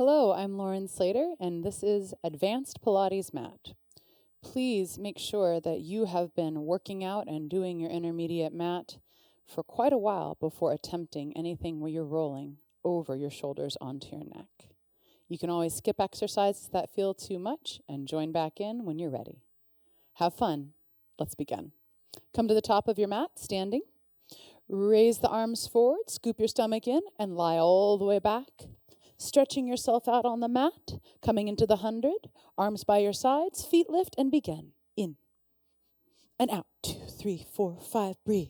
Hello, I'm Lauren Slater, and this is Advanced Pilates Mat. Please make sure that you have been working out and doing your intermediate mat for quite a while before attempting anything where you're rolling over your shoulders onto your neck. You can always skip exercises that feel too much and join back in when you're ready. Have fun. Let's begin. Come to the top of your mat, standing. Raise the arms forward, scoop your stomach in, and lie all the way back. Stretching yourself out on the mat, coming into the 100, arms by your sides, feet lift, and begin. In and out. 2, 3, 4, 5, breathe.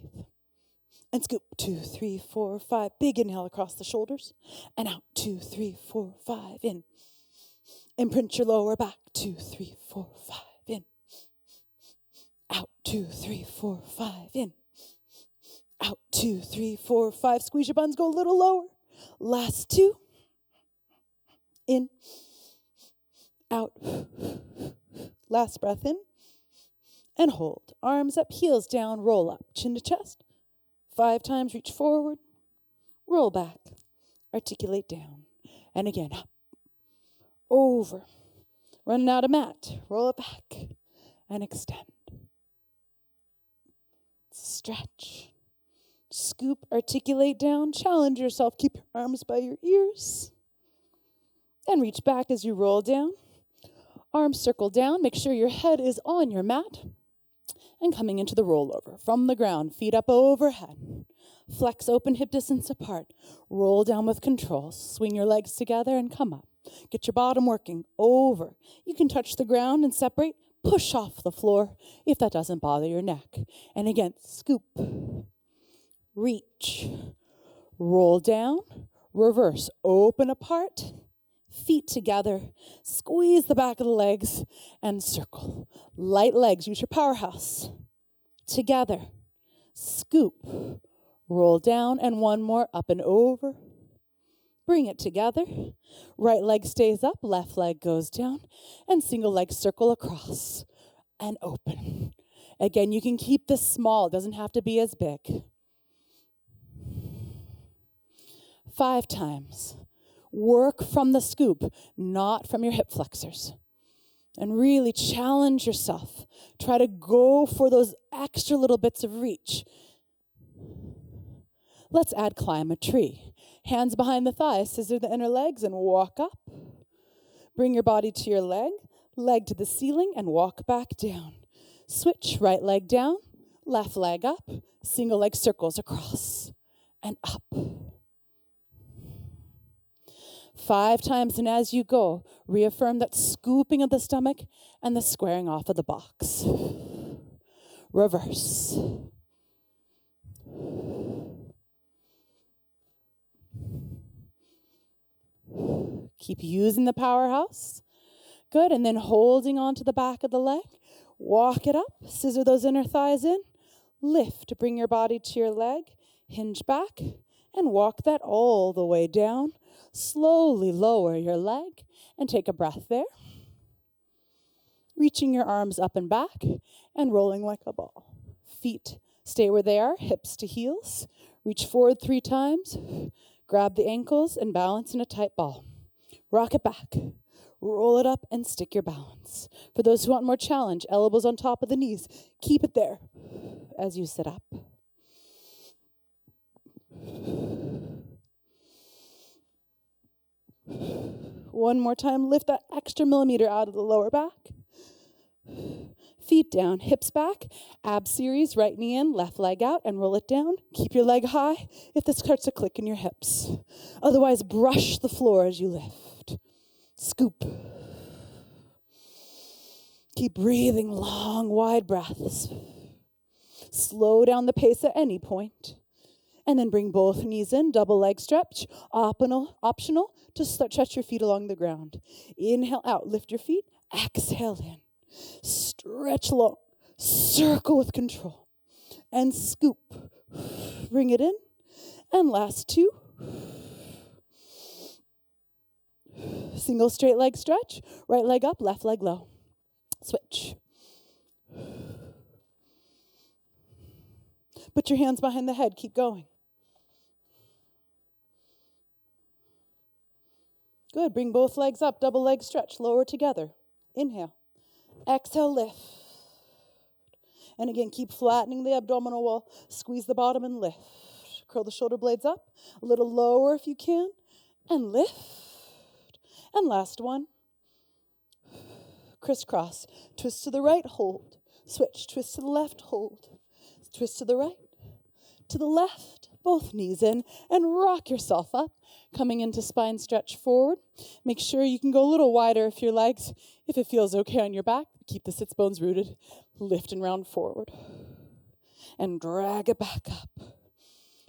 And scoop. 2, 3, 4, 5, big inhale across the shoulders. And out. 2, 3, 4, 5, in. Imprint your lower back. 2, 3, 4, 5, in. Out. 2, 3, 4, 5, in. Out. 2, 3, 4, 5, squeeze your buns, go a little lower. Last 2. In, out, last breath in, and hold. Arms up, heels down, roll up, chin to chest. 5 times, reach forward, roll back, articulate down. And again, up, over. Running out of mat, roll it back, and extend. Stretch, scoop, articulate down, challenge yourself, keep your arms by your ears. And reach back as you roll down. Arms circle down. Make sure your head is on your mat. And coming into the rollover. From the ground, feet up overhead. Flex open, hip distance apart. Roll down with control. Swing your legs together and come up. Get your bottom working. Over. You can touch the ground and separate. Push off the floor if that doesn't bother your neck. And again, scoop. Reach. Roll down. Reverse. Open apart. Feet together, squeeze the back of the legs, and circle. Light legs, use your powerhouse. Together, scoop, roll down, and one more, up and over. Bring it together. Right leg stays up, left leg goes down, and single leg circle across and open. Again, you can keep this small, it doesn't have to be as big. 5 times. Work from the scoop, not from your hip flexors. And really challenge yourself. Try to go for those extra little bits of reach. Let's add climb a tree. Hands behind the thighs, scissor the inner legs and walk up. Bring your body to your leg to the ceiling and walk back down. Switch, right leg down, left leg up, single leg circles across and up. 5 times, and as you go, reaffirm that scooping of the stomach and the squaring off of the box. Reverse. Keep using the powerhouse. Good, and then holding onto the back of the leg. Walk it up, scissor those inner thighs in. Lift, bring your body to your leg. Hinge back, and walk that all the way down. Slowly lower your leg and take a breath there. Reaching your arms up and back and rolling like a ball. Feet stay where they are, hips to heels. Reach forward 3 times. Grab the ankles and balance in a tight ball. Rock it back. Roll it up and stick your balance. For those who want more challenge, elbows on top of the knees. Keep it there as you sit up. One more time, lift that extra millimeter out of the lower back. Feet down, hips back, ab series, right knee in, left leg out, and roll it down. Keep your leg high if this starts to click in your hips. Otherwise, brush the floor as you lift. Scoop. Keep breathing long, wide breaths. Slow down the pace at any point. And then bring both knees in, double leg stretch, optional to stretch your feet along the ground. Inhale out, lift your feet, exhale in. Stretch long, circle with control, and scoop. Bring it in, and last 2. Single straight leg stretch, right leg up, left leg low. Switch. Put your hands behind the head, keep going. Good. Bring both legs up. Double leg stretch. Lower together. Inhale. Exhale, lift. And again, keep flattening the abdominal wall. Squeeze the bottom and lift. Curl the shoulder blades up. A little lower if you can. And lift. And last one. Crisscross. Twist to the right, hold. Switch. Twist to the left, hold. Twist to the right. To the left. Both knees in. And rock yourself up. Coming into spine stretch forward. Make sure you can go a little wider if your legs, if it feels okay on your back. Keep the sits bones rooted. Lift and round forward. And drag it back up.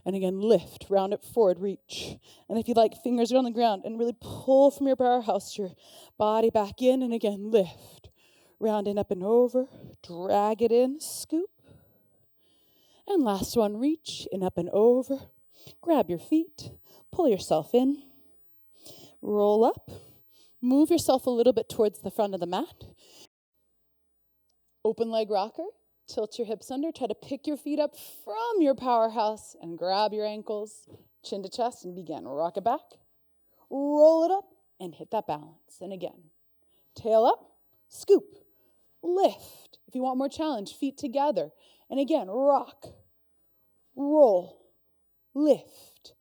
And again, lift, round it forward, reach. And if you like, fingers are on the ground and really pull from your powerhouse your body back in. And again, lift, round and up and over. Drag it in, scoop. And last one, reach and up and over. Grab your feet, pull yourself in. Roll up. Move yourself a little bit towards the front of the mat. Open leg rocker. Tilt your hips under. Try to pick your feet up from your powerhouse and grab your ankles, chin to chest, and begin. Rock it back. Roll it up and hit that balance. And again, tail up, scoop, lift. If you want more challenge, feet together. And again, rock, roll, lift.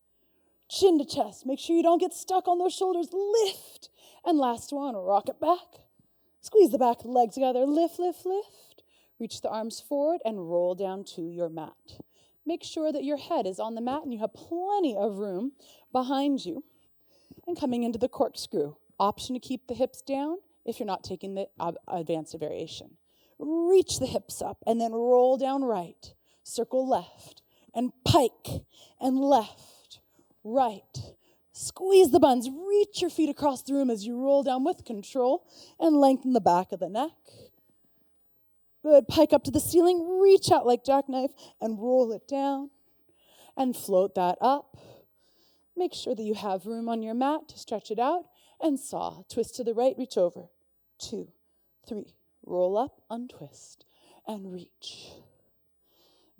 Chin to chest. Make sure you don't get stuck on those shoulders. Lift. And last one, rock it back. Squeeze the back of the legs together. Lift, lift, lift. Reach the arms forward and roll down to your mat. Make sure that your head is on the mat and you have plenty of room behind you. And coming into the corkscrew. Option to keep the hips down if you're not taking the advanced variation. Reach the hips up and then roll down right. Circle left and pike and left, right. Squeeze the buns. Reach your feet across the room as you roll down with control and lengthen the back of the neck. Good. Pike up to the ceiling. Reach out like jackknife and roll it down and float that up. Make sure that you have room on your mat to stretch it out and saw. Twist to the right, reach over. 2, 3. Roll up, untwist, and reach.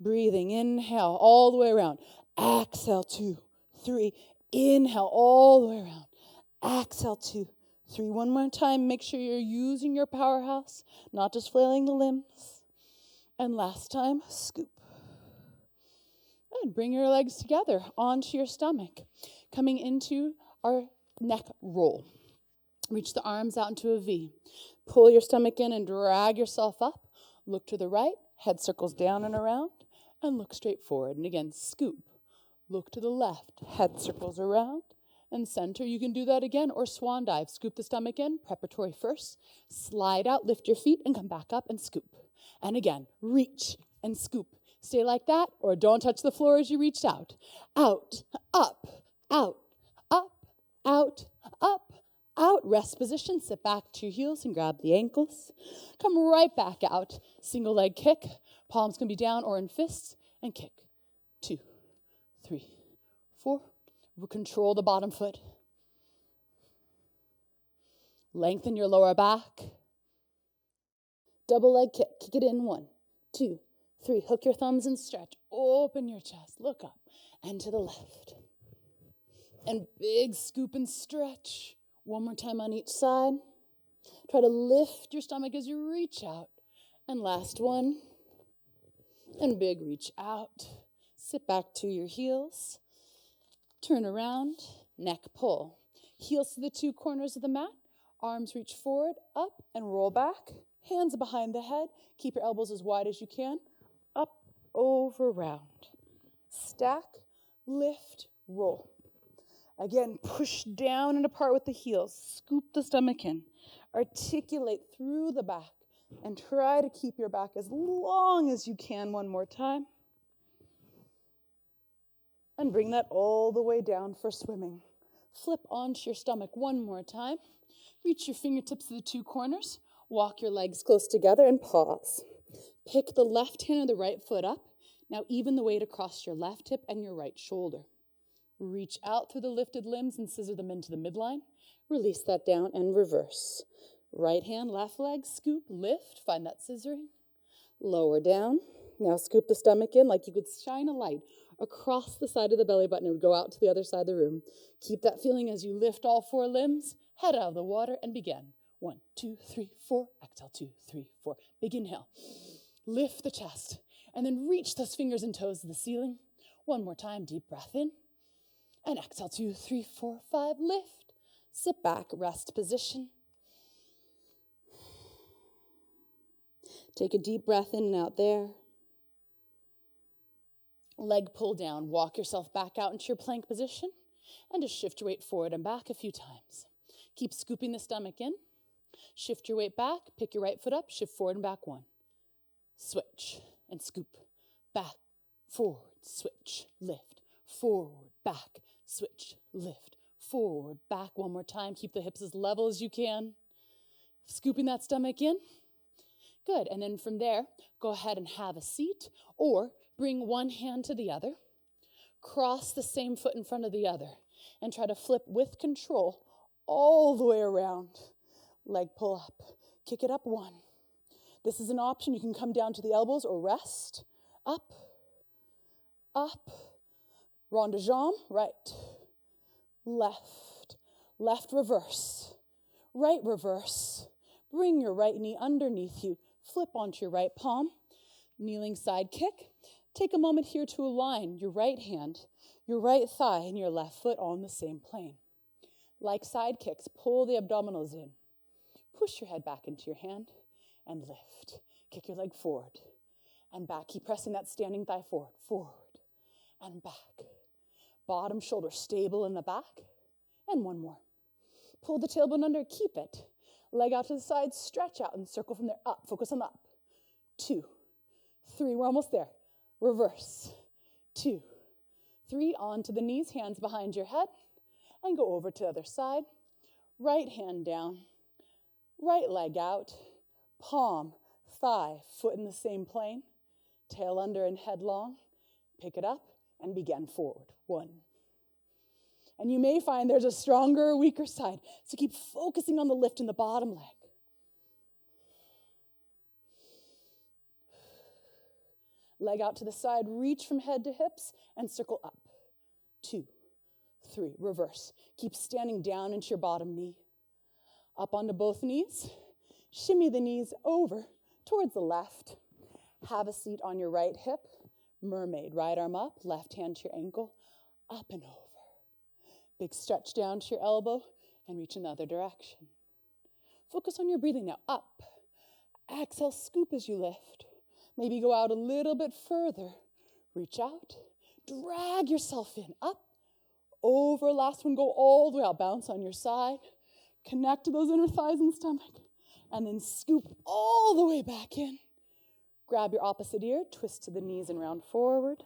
Breathing, inhale all the way around. Exhale, 2, 3. Inhale all the way around. Exhale, 2, 3. One more time. Make sure you're using your powerhouse, not just flailing the limbs. And last time, scoop. Good. Bring your legs together onto your stomach. Coming into our neck roll. Reach the arms out into a V. Pull your stomach in and drag yourself up. Look to the right. Head circles down and around. And look straight forward. And again, scoop. Look to the left. Head circles around. And center. You can do that again. Or swan dive. Scoop the stomach in. Preparatory first. Slide out. Lift your feet. And come back up and scoop. And again, reach and scoop. Stay like that. Or don't touch the floor as you reach out. Out. Up. Out. Up. Out. Up. Out. Rest position. Sit back to your heels and grab the ankles. Come right back out. Single leg kick. Palms can be down or in fists. And kick. 2, 3, 4. We'll control the bottom foot. Lengthen your lower back. Double leg kick. Kick it in. 1, 2, 3. Hook your thumbs and stretch. Open your chest. Look up and to the left. And big scoop and stretch. One more time on each side. Try to lift your stomach as you reach out. And last one. And big reach out. Sit back to your heels. Turn around. Neck pull. Heels to the 2 corners of the mat. Arms reach forward, up, and roll back. Hands behind the head. Keep your elbows as wide as you can. Up, over, round. Stack, lift, roll. Again, push down and apart with the heels. Scoop the stomach in. Articulate through the back. And try to keep your back as long as you can one more time. And bring that all the way down for swimming. Flip onto your stomach one more time. Reach your fingertips to the 2 corners. Walk your legs close together and pause. Pick the left hand or the right foot up. Now even the weight across your left hip and your right shoulder. Reach out through the lifted limbs and scissor them into the midline. Release that down and reverse. Right hand, left leg, scoop, lift. Find that scissoring. Lower down. Now scoop the stomach in like you could shine a light across the side of the belly button. It would go out to the other side of the room. Keep that feeling as you lift all 4 limbs, head out of the water, and begin. 1, 2, 3, 4. Exhale, 2, 3, 4. Big inhale. Lift the chest, and then reach those fingers and toes to the ceiling. One more time, deep breath in. And exhale, 2, 3, 4, 5. Lift. Sit back, rest position. Take a deep breath in and out there. Leg pull down. Walk yourself back out into your plank position and just shift your weight forward and back a few times. Keep scooping the stomach in. Shift your weight back. Pick your right foot up. Shift forward and back 1. Switch and scoop. Back, forward, switch, lift. Forward, back, switch, lift. Forward, back. One more time. Keep the hips as level as you can. Scooping that stomach in. Good. And then from there, go ahead and have a seat or bring one hand to the other. Cross the same foot in front of the other and try to flip with control all the way around. Leg pull up. Kick it up 1. This is an option. You can come down to the elbows or rest. Up, up. Rond de jambe, right, left, left reverse, right reverse. Bring your right knee underneath you. Flip onto your right palm. Kneeling side kick. Take a moment here to align your right hand, your right thigh, and your left foot all in the same plane. Like side kicks, pull the abdominals in. Push your head back into your hand and lift. Kick your leg forward and back. Keep pressing that standing thigh forward, forward and back. Bottom shoulder stable in the back. And 1 more. Pull the tailbone under, keep it. Leg out to the side, stretch out and circle from there. Up, focus on the up. 2, 3, we're almost there. Reverse. 2, 3, onto the knees, hands behind your head. And go over to the other side. Right hand down. Right leg out. Palm, thigh, foot in the same plane. Tail under and head long. Pick it up and begin forward. 1. And you may find there's a stronger or weaker side. So keep focusing on the lift in the bottom leg. Leg out to the side, reach from head to hips and circle up. 2, 3, reverse. Keep standing down into your bottom knee. Up onto both knees. Shimmy the knees over towards the left. Have a seat on your right hip. Mermaid, right arm up, left hand to your ankle, up and over. Big stretch down to your elbow and reach in the other direction. Focus on your breathing now. Up. Exhale, scoop as you lift. Maybe go out a little bit further. Reach out. Drag yourself in. Up. Over. Last one, go all the way out. Bounce on your side. Connect to those inner thighs and stomach. And then scoop all the way back in. Grab your opposite ear. Twist to the knees and round forward.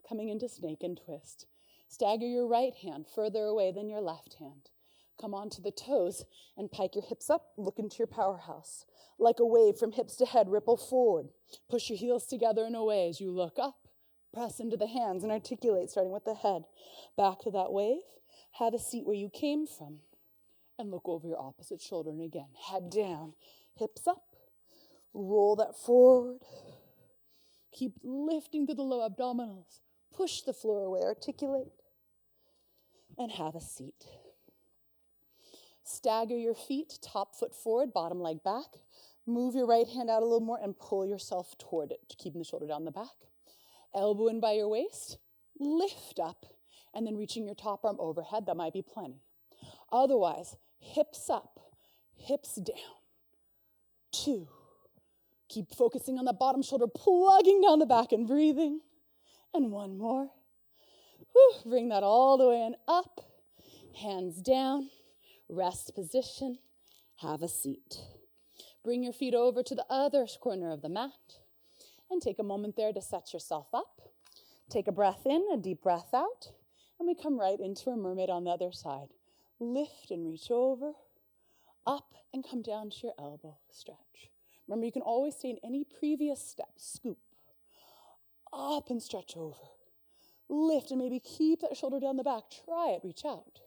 Coming into snake and twist. Stagger your right hand further away than your left hand. Come onto the toes and pike your hips up. Look into your powerhouse. Like a wave from hips to head, ripple forward. Push your heels together and away as you look up. Press into the hands and articulate, starting with the head. Back to that wave. Have a seat where you came from. And look over your opposite shoulder. And again, head down, hips up. Roll that forward. Keep lifting through the low abdominals. Push the floor away, articulate. And have a seat. Stagger your feet, top foot forward, bottom leg back. Move your right hand out a little more and pull yourself toward it, keeping the shoulder down the back. Elbow in by your waist, lift up, and then reaching your top arm overhead. That might be plenty. Otherwise, hips up, hips down. 2. Keep focusing on the bottom shoulder, plugging down the back and breathing. And 1 more. Bring that all the way and up. Hands down. Rest position. Have a seat. Bring your feet over to the other corner of the mat. And take a moment there to set yourself up. Take a breath in, a deep breath out. And we come right into a mermaid on the other side. Lift and reach over. Up and come down to your elbow. Stretch. Remember, you can always stay in any previous step. Scoop. Up and stretch over. Lift and maybe keep that shoulder down the back. Try it. Reach out.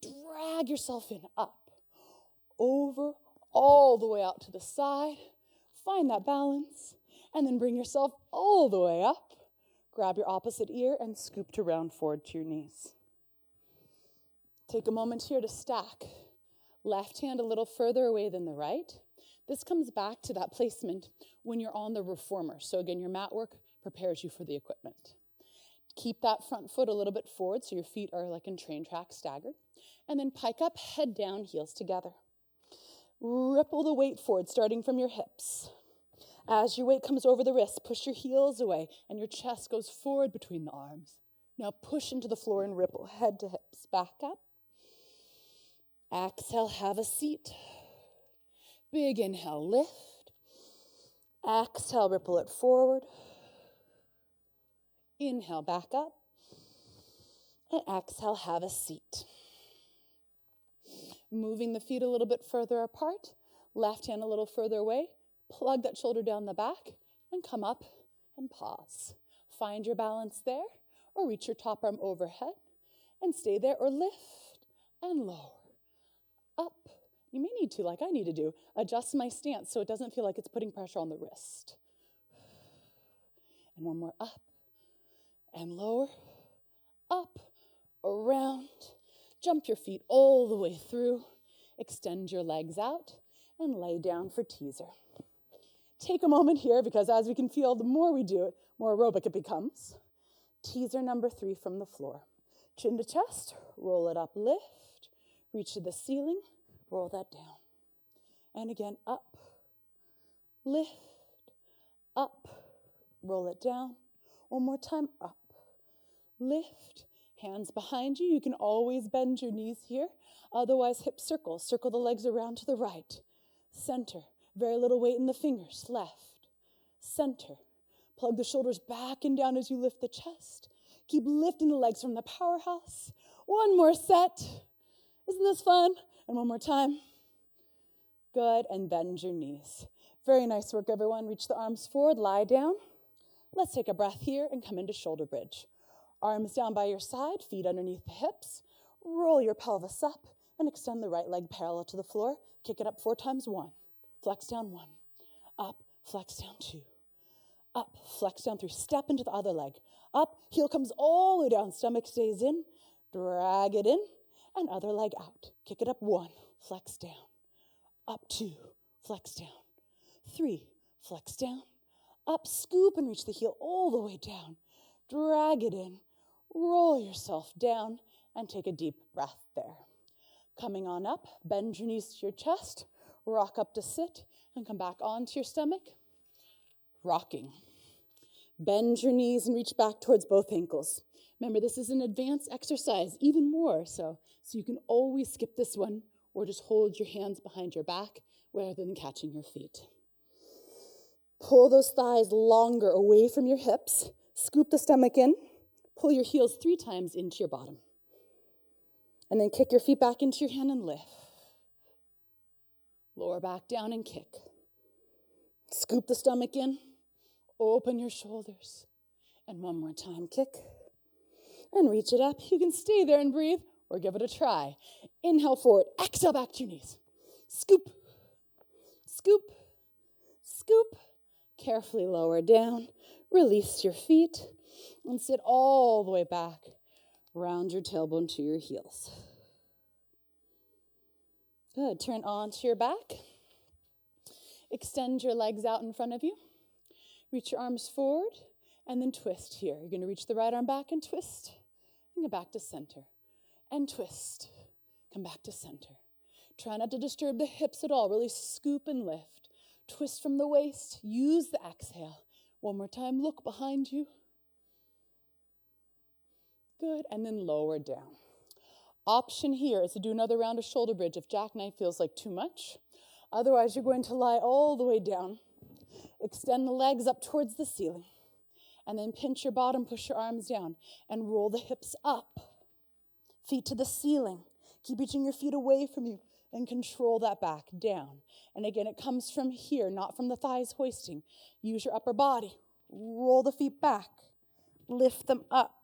Drag yourself in. Up. Over. All the way out to the side. Find that balance. And then bring yourself all the way up. Grab your opposite ear and scoop to round forward to your knees. Take a moment here to stack. Left hand a little further away than the right. This comes back to that placement when you're on the reformer. So again, your mat work prepares you for the equipment. Keep that front foot a little bit forward so your feet are like in train track staggered. And then pike up, head down, heels together. Ripple the weight forward, starting from your hips. As your weight comes over the wrists, push your heels away and your chest goes forward between the arms. Now push into the floor and ripple, head to hips, back up. Exhale, have a seat. Big inhale, lift. Exhale, ripple it forward. Inhale, back up. And exhale, have a seat. Moving the feet a little bit further apart. Left hand a little further away. Plug that shoulder down the back and come up and pause. Find your balance there or reach your top arm overhead and stay there or lift and lower. Up. You may need to, like I need to do, adjust my stance so it doesn't feel like it's putting pressure on the wrist. And one more, up and lower, up, around. Jump your feet all the way through. Extend your legs out and lay down for teaser. Take a moment here because as we can feel, the more we do it, more aerobic it becomes. Teaser number 3 from the floor. Chin to chest, roll it up, lift, reach to the ceiling, roll that down. And again, up, lift, up, roll it down. One more time, up, lift, hands behind you. You can always bend your knees here. Otherwise, hip circles. Circle the legs around to the right. Center. Very little weight in the fingers. Left. Center. Plug the shoulders back and down as you lift the chest. Keep lifting the legs from the powerhouse. One more set. Isn't this fun? And one more time. Good. And bend your knees. Very nice work, everyone. Reach the arms forward. Lie down. Let's take a breath here and come into shoulder bridge. Arms down by your side, feet underneath the hips. Roll your pelvis up and extend the right leg parallel to the floor. Kick it up 4 times. 1. Flex down 1. Up, flex down 2. Up, flex down 3. Step into the other leg. Up, heel comes all the way down. Stomach stays in. Drag it in. And other leg out. Kick it up 1. Flex down. Up 2. Flex down. 3. Flex down. Up, scoop and reach the heel all the way down. Drag it in. Roll yourself down and take a deep breath there. Coming on up, bend your knees to your chest, rock up to sit, and come back onto your stomach. Rocking. Bend your knees and reach back towards both ankles. Remember, this is an advanced exercise, even more so you can always skip this one or just hold your hands behind your back rather than catching your feet. Pull those thighs longer away from your hips. Scoop the stomach in. Pull your heels 3 times into your bottom. And then kick your feet back into your hand and lift. Lower back down and kick. Scoop the stomach in. Open your shoulders. And one more time, kick. And reach it up. You can stay there and breathe or give it a try. Inhale forward. Exhale back to your knees. Scoop. Scoop. Scoop. Carefully lower down. Release your feet and sit all the way back. Round your tailbone to your heels. Good. Turn onto your back. Extend your legs out in front of you. Reach your arms forward and then twist here. You're going to reach the right arm back and twist. And go back to center. And twist. Come back to center. Try not to disturb the hips at all. Really scoop and lift. Twist from the waist. Use the exhale. One more time, look behind you. Good, and then lower down. Option here is to do another round of shoulder bridge if jackknife feels like too much. Otherwise, you're going to lie all the way down. Extend the legs up towards the ceiling. And then pinch your bottom, push your arms down, and roll the hips up. Feet to the ceiling. Keep reaching your feet away from you and control that back down. And again, it comes from here, not from the thighs hoisting. Use your upper body. Roll the feet back. Lift them up.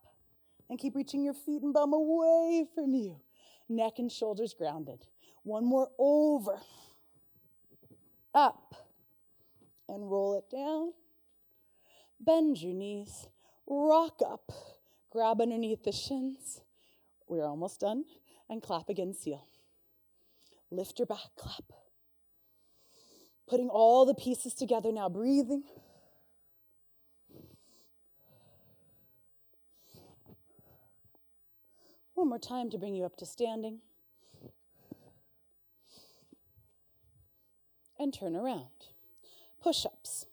And keep reaching your feet and bum away from you. Neck and shoulders grounded. One more over. Up. And roll it down. Bend your knees. rock up, grab underneath the shins. We're almost done. And clap again, seal. Lift your back, clap. Putting all the pieces together now, breathing. One more time to bring you up to standing. And turn around. Push-ups.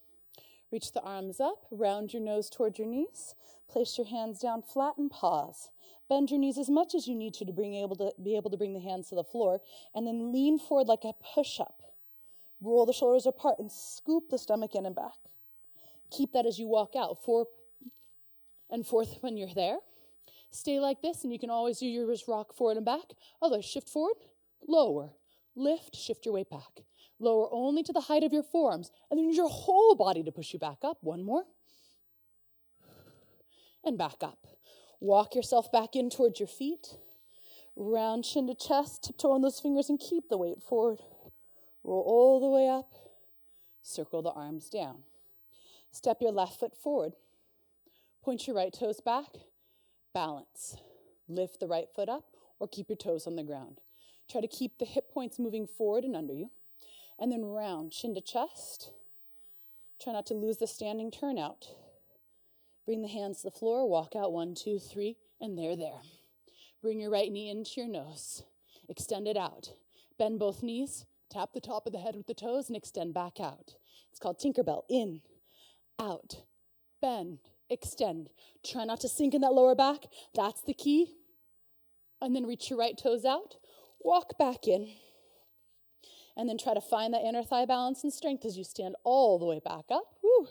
Reach the arms up, round your nose toward your knees. Place your hands down flat and pause. Bend your knees as much as you need to be able to bring the hands to the floor, and then lean forward like a push-up. Roll the shoulders apart and scoop the stomach in and back. Keep that as you walk out, 4 and 4th when you're there. Stay like this, and you can always do your wrist rock forward and back. Otherwise, shift forward, lower, lift, shift your weight back. Lower only to the height of your forearms, and then use your whole body to push you back up. One more. And back up. Walk yourself back in towards your feet. Round chin to chest, tiptoe on those fingers, and keep the weight forward. Roll all the way up. Circle the arms down. Step your left foot forward. Point your right toes back. Balance. Lift the right foot up, or keep your toes on the ground. Try to keep the hip points moving forward and under you. And then round, chin to chest. Try not to lose the standing turnout. Bring the hands to the floor, walk out 1, 2, 3, and there. Bring your right knee into your nose. Extend it out. Bend both knees, tap the top of the head with the toes, and extend back out. It's called Tinkerbell. In, out, bend, extend. Try not to sink in that lower back. That's the key. And then reach your right toes out. Walk back in. And then try to find that inner thigh balance and strength as you stand all the way back up. Woo.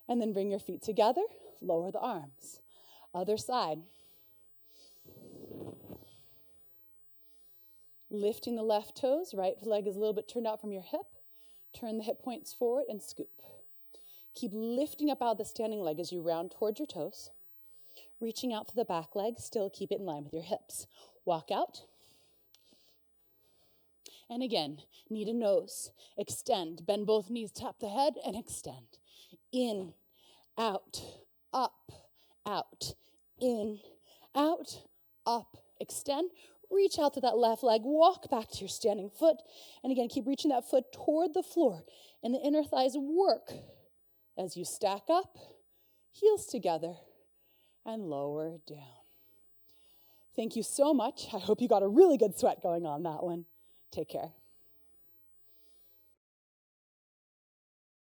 And then bring your feet together. Lower the arms. Other side. Lifting the left toes. Right leg is a little bit turned out from your hip. Turn the hip points forward and scoop. Keep lifting up out of the standing leg as you round towards your toes. Reaching out to the back leg. Still keep it in line with your hips. Walk out. And again, knee to nose, extend, bend both knees, tap the head, and extend. In, out, up, out, in, out, up, extend. Reach out to that left leg, walk back to your standing foot, and again, keep reaching that foot toward the floor, and the inner thighs work as you stack up, heels together, and lower down. Thank you so much. I hope you got a really good sweat going on that one. Take care.